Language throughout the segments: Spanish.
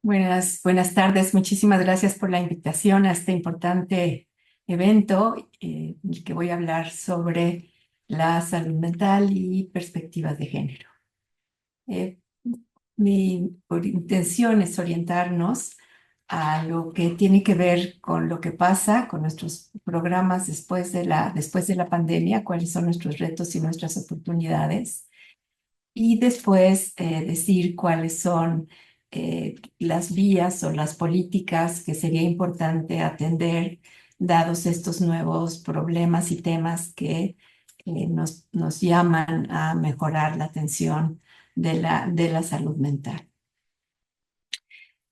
Buenas tardes. Muchísimas gracias por la invitación a este importante evento en el que voy a hablar sobre la salud mental y perspectivas de género. Eh, mi intención es orientarnos a lo que tiene que ver con lo que pasa con nuestros programas después de la pandemia, cuáles son nuestros retos y nuestras oportunidades y después decir cuáles son las vías o las políticas que sería importante atender dados estos nuevos problemas y temas que nos llaman a mejorar la atención de la salud mental.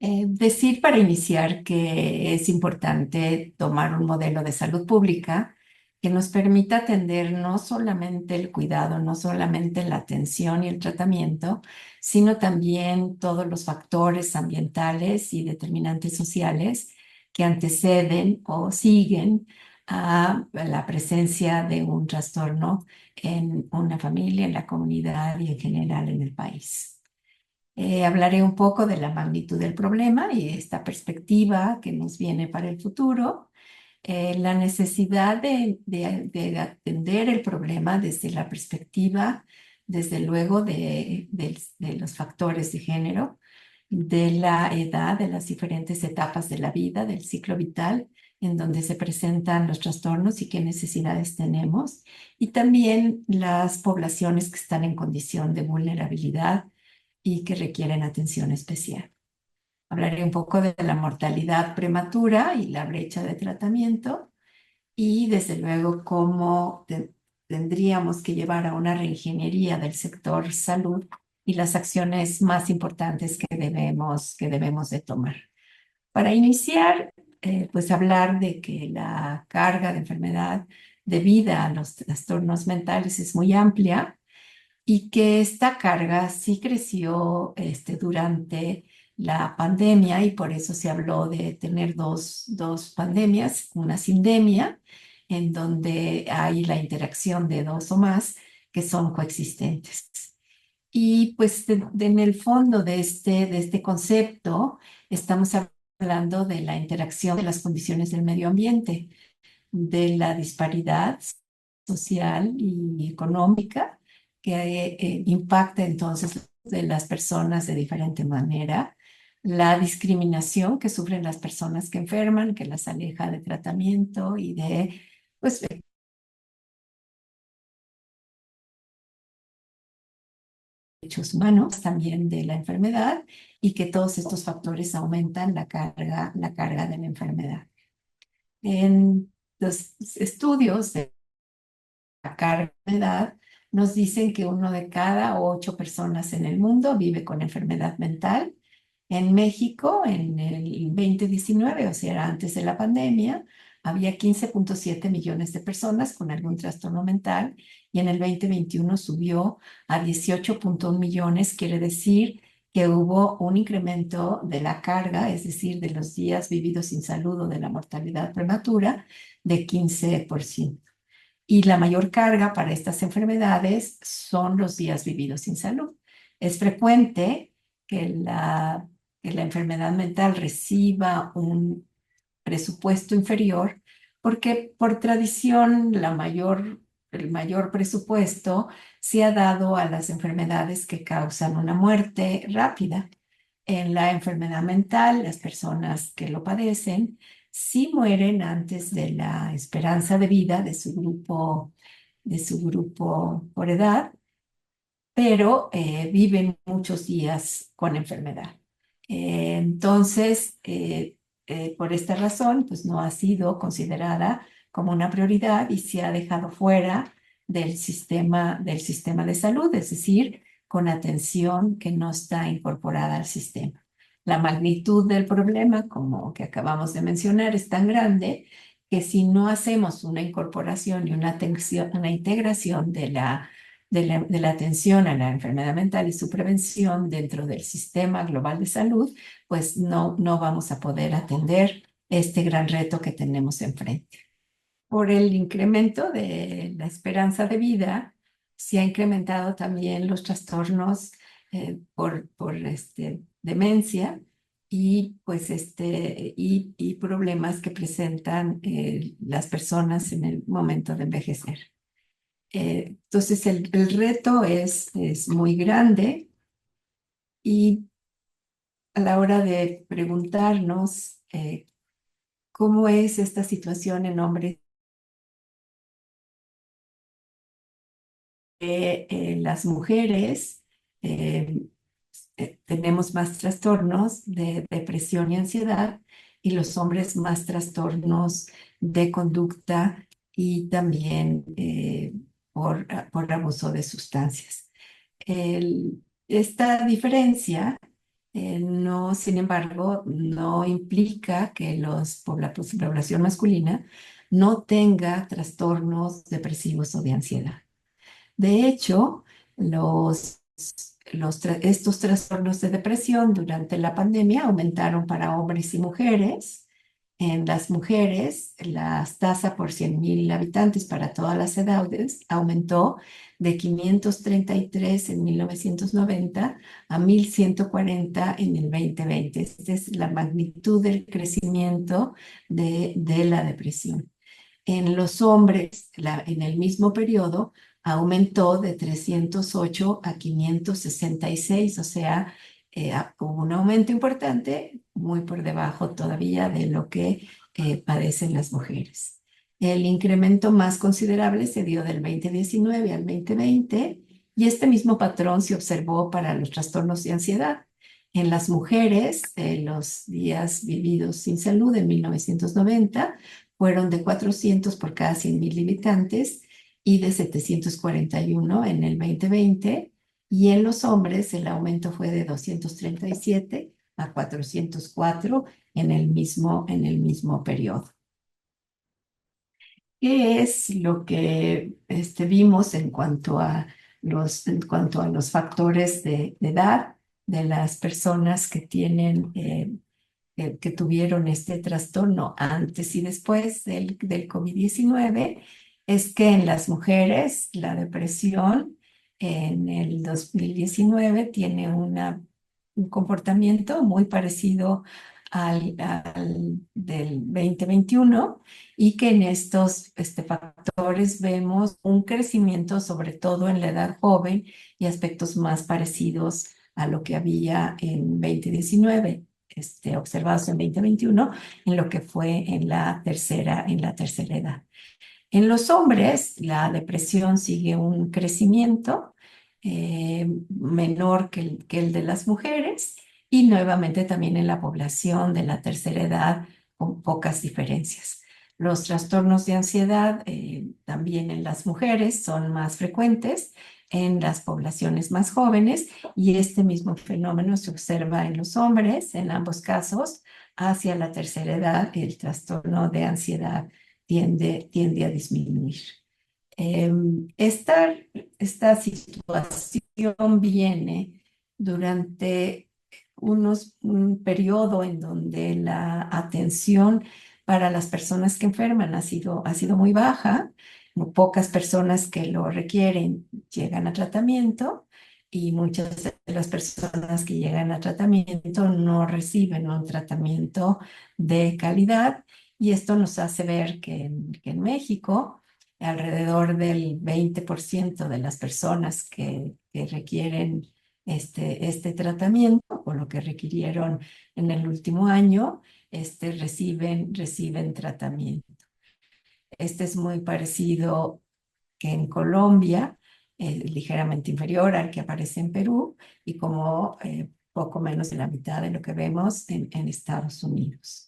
Decir para iniciar que es importante tomar un modelo de salud pública que nos permita atender no solamente el cuidado, no solamente la atención y el tratamiento, sino también todos los factores ambientales y determinantes sociales que anteceden o siguen a la presencia de un trastorno en una familia, en la comunidad y en general en el país. Hablaré un poco de la magnitud del problema y esta perspectiva que nos viene para el futuro, la necesidad de atender el problema desde la perspectiva, desde luego, de los factores de género, de la edad, de las diferentes etapas de la vida, del ciclo vital, en donde se presentan los trastornos y qué necesidades tenemos, y también las poblaciones que están en condición de vulnerabilidad y que requieren atención especial. Hablaré un poco de la mortalidad prematura y la brecha de tratamiento y desde luego cómo tendríamos que llevar a una reingeniería del sector salud y las acciones más importantes que debemos de tomar. Para iniciar, pues hablar de que la carga de enfermedad debida a los trastornos mentales es muy amplia y que esta carga sí creció durante la pandemia y por eso se habló de tener dos pandemias, una sindemia, en donde hay la interacción de dos o más que son coexistentes. Y pues en el fondo de este concepto estamos hablando de la interacción de las condiciones del medio ambiente, de la disparidad social y económica que impacta entonces de las personas de diferente manera, la discriminación que sufren las personas que enferman, que las aleja de tratamiento y de pues, derechos humanos, también de la enfermedad y que todos estos factores aumentan la carga de la enfermedad. En los estudios de la carga de edad nos dicen que uno de cada 8 personas en el mundo vive con enfermedad mental. En México, en el 2019, o sea, era antes de la pandemia, había 15,7 millones de personas con algún trastorno mental y en el 2021 subió a 18,1 millones, quiere decir que hubo un incremento de la carga, es decir, de los días vividos sin salud o de la mortalidad prematura, de 15%. Y la mayor carga para estas enfermedades son los días vividos sin salud. Es frecuente que que la enfermedad mental reciba un presupuesto inferior porque por tradición el mayor presupuesto se ha dado a las enfermedades que causan una muerte rápida. En la enfermedad mental, las personas que lo padecen sí mueren antes de la esperanza de vida de su grupo por edad, pero viven muchos días con enfermedad. Por esta razón, pues no ha sido considerada como una prioridad y se ha dejado fuera del sistema de salud, es decir, con atención que no está incorporada al sistema. La magnitud del problema, como que acabamos de mencionar, es tan grande que si no hacemos una incorporación y una integración de la atención a la enfermedad mental y su prevención dentro del sistema global de salud, pues no vamos a poder atender este gran reto que tenemos enfrente. Por el incremento de la esperanza de vida, se ha incrementado también los trastornos por demencia y pues y problemas que presentan las personas en el momento de envejecer. Entonces el reto es muy grande y a la hora de preguntarnos cómo es esta situación en hombres, las mujeres eh, tenemos más trastornos de depresión y ansiedad y los hombres más trastornos de conducta y también por abuso de sustancias. Esta diferencia no, sin embargo, no implica que la población masculina no tenga trastornos depresivos o de ansiedad. De hecho, estos trastornos de depresión durante la pandemia aumentaron para hombres y mujeres. En las mujeres, la tasa por 100.000 habitantes para todas las edades aumentó de 533 en 1990 a 1.140 en el 2020. Esta es la magnitud del crecimiento de la depresión. En los hombres, en el mismo periodo, aumentó de 308 a 566, o sea, hubo un aumento importante, muy por debajo todavía de lo que padecen las mujeres. El incremento más considerable se dio del 2019 al 2020 y este mismo patrón se observó para los trastornos de ansiedad. En las mujeres, los días vividos sin salud en 1990 fueron de 400 por cada 100.000 habitantes y de 741 en el 2020. Y en los hombres el aumento fue de 237 a 404 en el mismo periodo. ¿Qué es lo que vimos en cuanto a los factores de edad de las personas que tienen que tuvieron este trastorno antes y después del COVID-19 es que en las mujeres la depresión en el 2019 tiene un comportamiento muy parecido al del 2021 y que en estos factores vemos un crecimiento sobre todo en la edad joven y aspectos más parecidos a lo que había en 2019 observados en 2021 en lo que fue en la tercera edad. En los hombres, la depresión sigue un crecimiento menor que el de las mujeres y nuevamente también en la población de la tercera edad con pocas diferencias. Los trastornos de ansiedad también en las mujeres son más frecuentes en las poblaciones más jóvenes y este mismo fenómeno se observa en los hombres, en ambos casos, hacia la tercera edad, el trastorno de ansiedad tiende a disminuir. Eh, esta, esta situación viene durante un periodo en donde la atención para las personas que enferman ha sido muy baja. Pocas personas que lo requieren llegan a tratamiento y muchas de las personas que llegan a tratamiento no reciben un tratamiento de calidad y esto nos hace ver que en México alrededor del 20% de las personas que requieren este tratamiento, o lo que requirieron en el último año, reciben tratamiento. Este es muy parecido que en Colombia, ligeramente inferior al que aparece en Perú y como poco menos de la mitad de lo que vemos en Estados Unidos.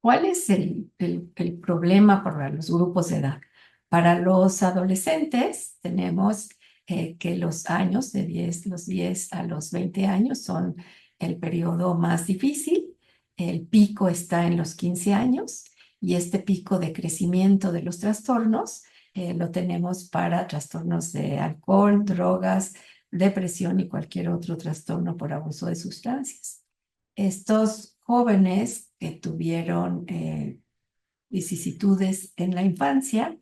¿Cuál es el problema para los grupos de edad? Para los adolescentes tenemos que los años los 10 a los 20 años son el periodo más difícil. El pico está en los 15 años y este pico de crecimiento de los trastornos lo tenemos para trastornos de alcohol, drogas, depresión y cualquier otro trastorno por abuso de sustancias. Estos jóvenes que tuvieron vicisitudes en la infancia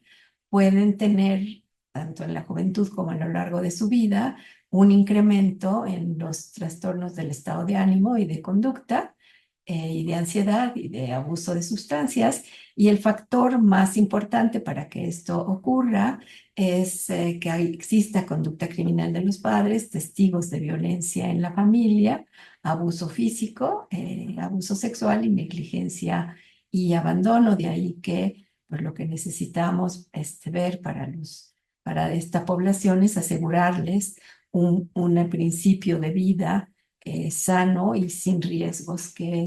pueden tener, tanto en la juventud como a lo largo de su vida, un incremento en los trastornos del estado de ánimo y de conducta, y de ansiedad y de abuso de sustancias. Y el factor más importante para que esto ocurra es que exista conducta criminal de los padres, testigos de violencia en la familia, abuso físico, abuso sexual y negligencia y abandono. De ahí que pues, lo que necesitamos ver para esta población es asegurarles un principio de vida sano y sin riesgos, que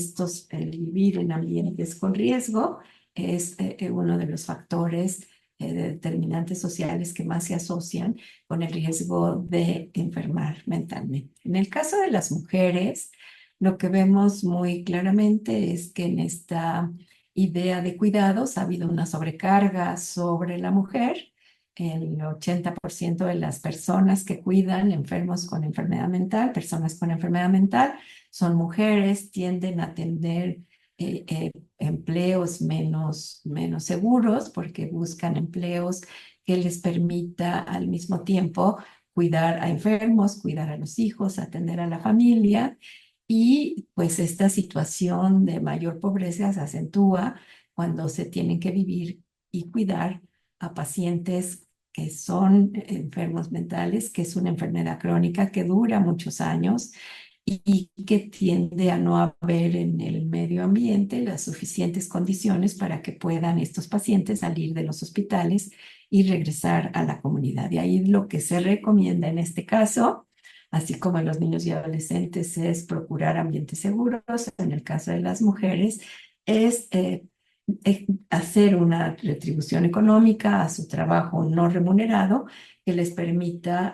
el vivir en ambientes con riesgo es uno de los factores determinantes sociales que más se asocian con el riesgo de enfermar mentalmente. En el caso de las mujeres, lo que vemos muy claramente es que en esta idea de cuidados ha habido una sobrecarga sobre la mujer. El 80% de las personas que cuidan enfermos con enfermedad mental, personas con enfermedad mental, son mujeres, tienden a tener empleos menos seguros porque buscan empleos que les permita al mismo tiempo cuidar a enfermos, cuidar a los hijos, atender a la familia. Y pues esta situación de mayor pobreza se acentúa cuando se tienen que vivir y cuidar a pacientes que son enfermos mentales, que es una enfermedad crónica que dura muchos años y que tiende a no haber en el medio ambiente las suficientes condiciones para que puedan estos pacientes salir de los hospitales y regresar a la comunidad. De ahí lo que se recomienda en este caso, así como en los niños y adolescentes, es procurar ambientes seguros. En el caso de las mujeres, es hacer una retribución económica a su trabajo no remunerado que les permita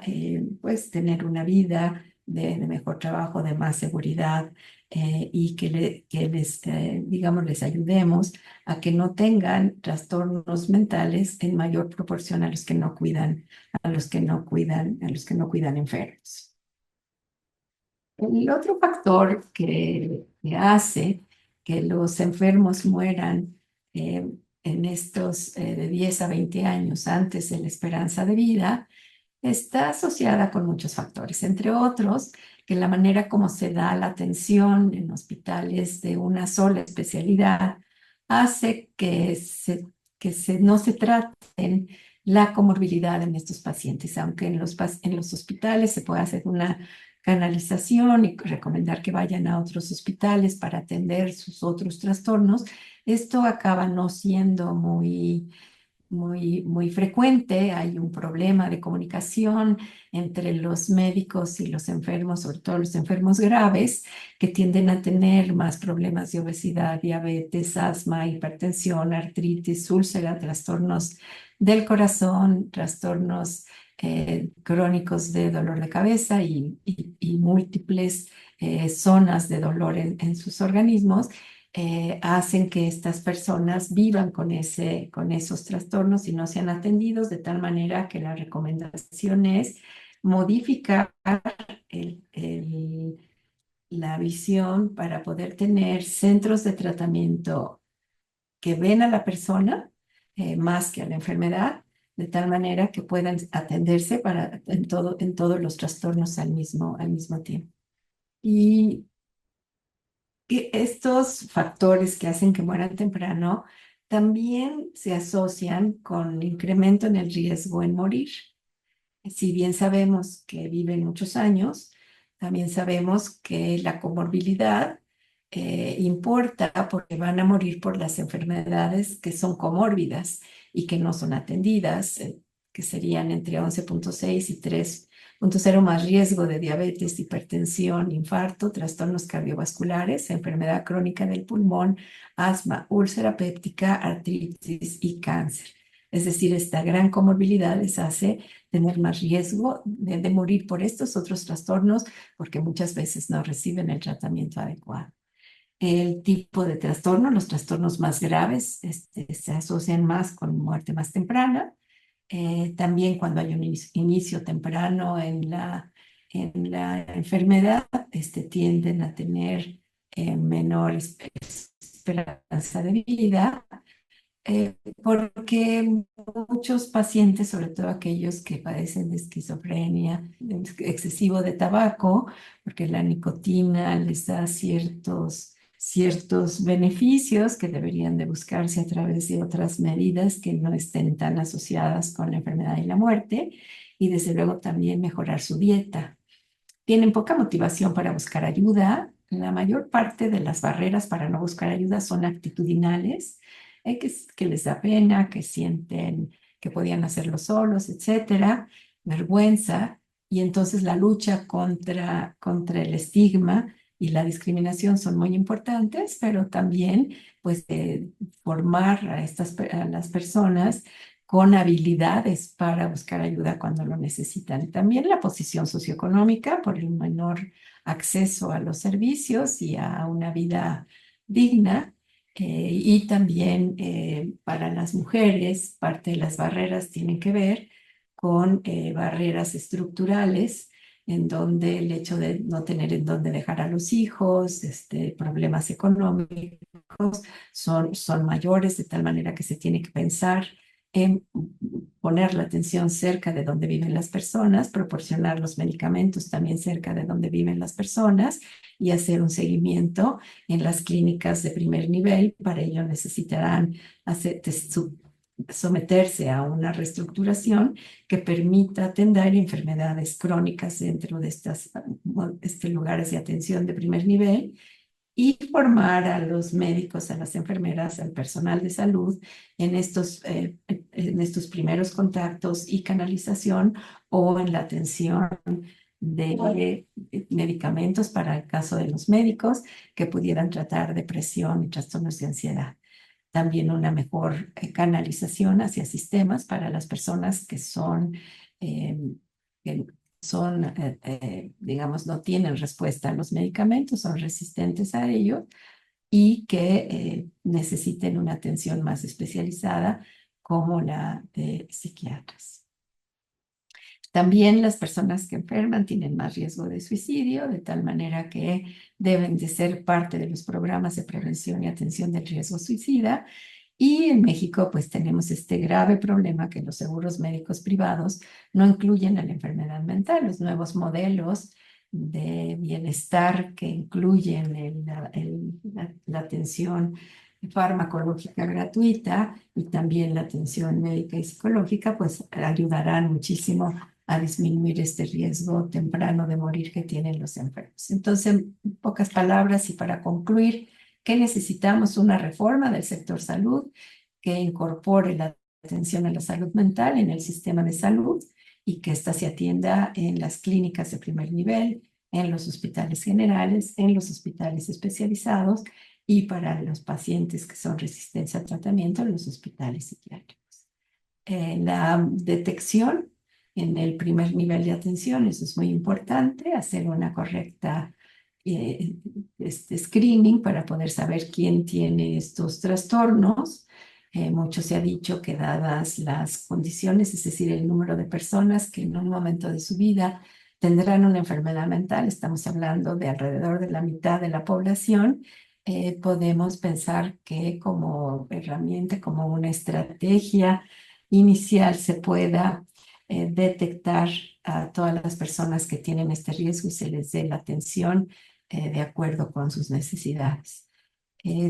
pues tener una vida de mejor trabajo, de más seguridad, y que les, digamos, les ayudemos a que no tengan trastornos mentales en mayor proporción a los que no cuidan, a los que no cuidan enfermos. El otro factor que hace que los enfermos mueran eh, en estos de 10 a 20 años antes de la esperanza de vida está asociada con muchos factores, entre otros, que la manera como se da la atención en hospitales de una sola especialidad hace no se traten la comorbilidad en estos pacientes, aunque en los hospitales se puede hacer una canalización y recomendar que vayan a otros hospitales para atender sus otros trastornos. Esto acaba no siendo muy frecuente. Hay un problema de comunicación entre los médicos y los enfermos, sobre todo los enfermos graves, que tienden a tener más problemas de obesidad, diabetes, asma, hipertensión, artritis, úlcera, trastornos del corazón, trastornos crónicos de dolor de cabeza y múltiples zonas de dolor en sus organismos. Hacen que estas personas vivan con esos trastornos y no sean atendidos, de tal manera que la recomendación es modificar el- el- la visión para poder tener centros de tratamiento que ven a la persona más que a la enfermedad, de tal manera que puedan atenderse en todos los trastornos al mismo tiempo. Y que estos factores que hacen que mueran temprano también se asocian con incremento en el riesgo en morir. Si bien sabemos que viven muchos años, también sabemos que la comorbilidad importa porque van a morir por las enfermedades que son comórbidas y que no son atendidas, que serían entre 11,6 y 3,0 más riesgo de diabetes, hipertensión, infarto, trastornos cardiovasculares, enfermedad crónica del pulmón, asma, úlcera péptica, artritis y cáncer. Es decir, esta gran comorbilidad les hace tener más riesgo de morir por estos otros trastornos porque muchas veces no reciben el tratamiento adecuado. El tipo de trastorno, los trastornos más graves, se asocian más con muerte más temprana. También cuando hay un inicio temprano en la enfermedad, tienden a tener menor esperanza de vida. Porque muchos pacientes, sobre todo aquellos que padecen de esquizofrenia, excesivo de tabaco, porque la nicotina les da ciertos beneficios que deberían de buscarse a través de otras medidas que no estén tan asociadas con la enfermedad y la muerte, y desde luego también mejorar su dieta. Tienen poca motivación para buscar ayuda. La mayor parte de las barreras para no buscar ayuda son actitudinales, que les da pena, que sienten que podían hacerlo solos, etcétera, vergüenza, y entonces la lucha contra el estigma y la discriminación son muy importantes, pero también pues formar a las personas con habilidades para buscar ayuda cuando lo necesitan. También la posición socioeconómica por el menor acceso a los servicios y a una vida digna. Y también para las mujeres, parte de las barreras tienen que ver con barreras estructurales, en donde el hecho de no tener en dónde dejar a los hijos, problemas económicos, son mayores, de tal manera que se tiene que pensar en poner la atención cerca de donde viven las personas, proporcionar los medicamentos también cerca de donde viven las personas y hacer un seguimiento en las clínicas de primer nivel. Para ello necesitarán someterse a una reestructuración que permita atender enfermedades crónicas dentro de estos lugares de atención de primer nivel y formar a los médicos, a las enfermeras, al personal de salud en estos primeros contactos y canalización o en la atención de medicamentos para el caso de los médicos que pudieran tratar depresión y trastornos de ansiedad. También una mejor canalización hacia sistemas para las personas eh, que digamos, no tienen respuesta a los medicamentos, son resistentes a ellos y que necesiten una atención más especializada como la de psiquiatras. También las personas que enferman tienen más riesgo de suicidio, de tal manera que deben de ser parte de los programas de prevención y atención del riesgo suicida. Y en México, pues tenemos este grave problema que los seguros médicos privados no incluyen a la enfermedad mental. Los nuevos modelos de bienestar que incluyen la atención farmacológica gratuita y también la atención médica y psicológica, pues ayudarán muchísimo a disminuir este riesgo temprano de morir que tienen los enfermos. Entonces, en pocas palabras y para concluir, que necesitamos una reforma del sector salud que incorpore la atención a la salud mental en el sistema de salud y que ésta se atienda en las clínicas de primer nivel, en los hospitales generales, en los hospitales especializados y para los pacientes que son resistentes al tratamiento en los hospitales psiquiátricos. La detección en el primer nivel de atención, eso es muy importante, hacer una correcta screening para poder saber quién tiene estos trastornos. Mucho se ha dicho que dadas las condiciones, es decir, el número de personas que en un momento de su vida tendrán una enfermedad mental, estamos hablando de alrededor de la mitad de la población, podemos pensar que como herramienta, como una estrategia inicial se pueda detectar a todas las personas que tienen este riesgo y se les dé la atención de acuerdo con sus necesidades.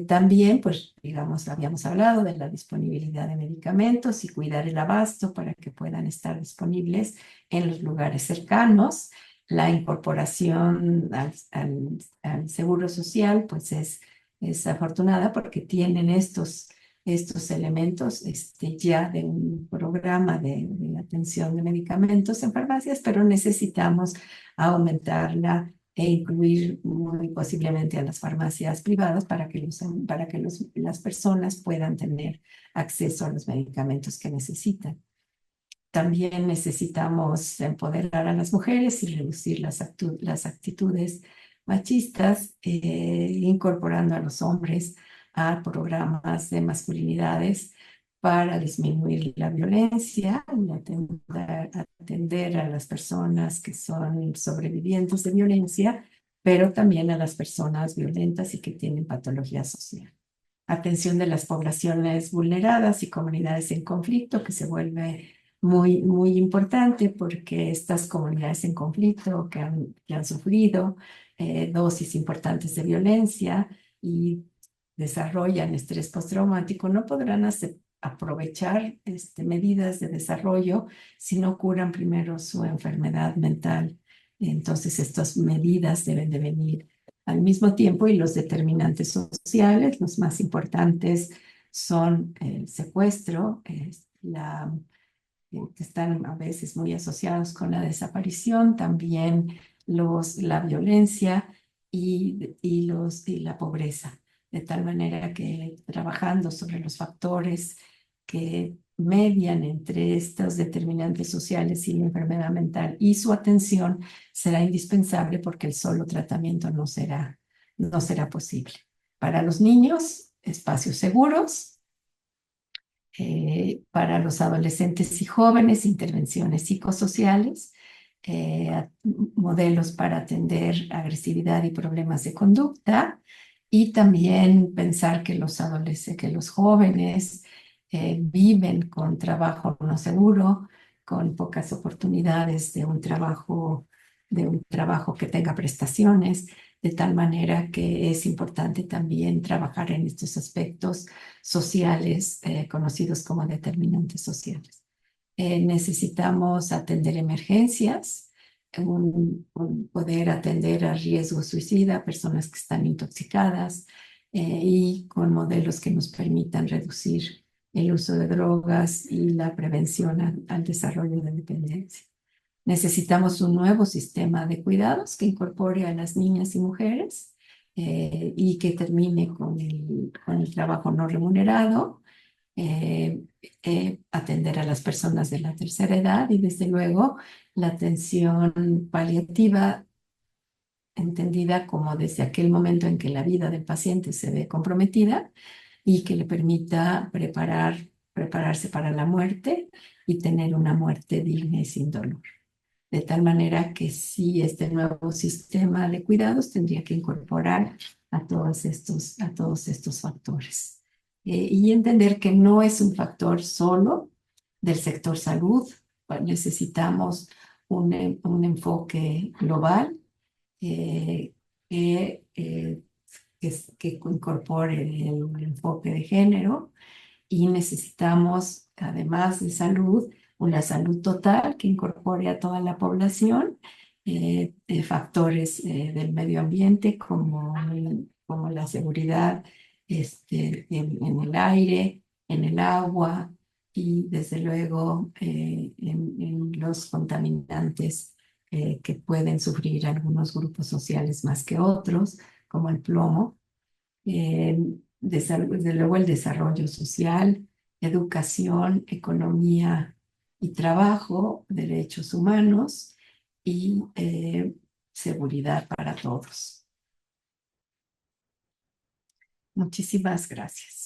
También, pues, digamos, habíamos hablado de la disponibilidad de medicamentos y cuidar el abasto para que puedan estar disponibles en los lugares cercanos. La incorporación al seguro social, pues, es afortunada porque tienen estos elementos ya de un programa de atención de medicamentos en farmacias, pero necesitamos aumentarla e incluir muy posiblemente a las farmacias privadas para que las personas puedan tener acceso a los medicamentos que necesitan. También necesitamos empoderar a las mujeres y reducir las actitudes machistas, incorporando a los hombres a programas de masculinidades para disminuir la violencia y atender a las personas que son sobrevivientes de violencia, pero también a las personas violentas y que tienen patología social. atención de las poblaciones vulneradas y comunidades en conflicto, que se vuelve muy importante porque estas comunidades en conflicto que han sufrido dosis importantes de violencia y desarrollan estrés postraumático, no podrán aprovechar medidas de desarrollo si no curan primero su enfermedad mental. Entonces, estas medidas deben de venir al mismo tiempo y los determinantes sociales, los más importantes son el secuestro, que están a veces muy asociados con la desaparición, también la violencia y la pobreza, de tal manera que trabajando sobre los factores que median entre estos determinantes sociales y la enfermedad mental y su atención será indispensable porque el solo tratamiento no será posible. Para los niños, espacios seguros, para los adolescentes y jóvenes, intervenciones psicosociales, modelos para atender agresividad y problemas de conducta, y también pensar que los jóvenes viven con trabajo no seguro, con pocas oportunidades de un trabajo que tenga prestaciones, de tal manera que es importante también trabajar en estos aspectos sociales, conocidos como determinantes sociales. Necesitamos atender emergencias, poder atender a riesgo suicida, personas que están intoxicadas, y con modelos que nos permitan reducir el uso de drogas y la prevención al desarrollo de dependencia. Necesitamos un nuevo sistema de cuidados que incorpore a las niñas y mujeres, y que termine con el trabajo no remunerado, eh, atender a las personas de la tercera edad y desde luego la atención paliativa, entendida como desde aquel momento en que la vida del paciente se ve comprometida y que le permita prepararse para la muerte y tener una muerte digna y sin dolor. De tal manera que sí, este nuevo sistema de cuidados tendría que incorporar a todos estos factores. Y entender que no es un factor solo del sector salud. Necesitamos un enfoque global, eh, que, eh, que incorpore el enfoque de género, y necesitamos, además de salud, una salud total que incorpore a toda la población, factores del medio ambiente como la seguridad, en el aire, en el agua y desde luego en los contaminantes que pueden sufrir algunos grupos sociales más que otros, como el plomo. eh, Desde luego el desarrollo social, educación, economía y trabajo, derechos humanos y seguridad para todos. Muchísimas gracias.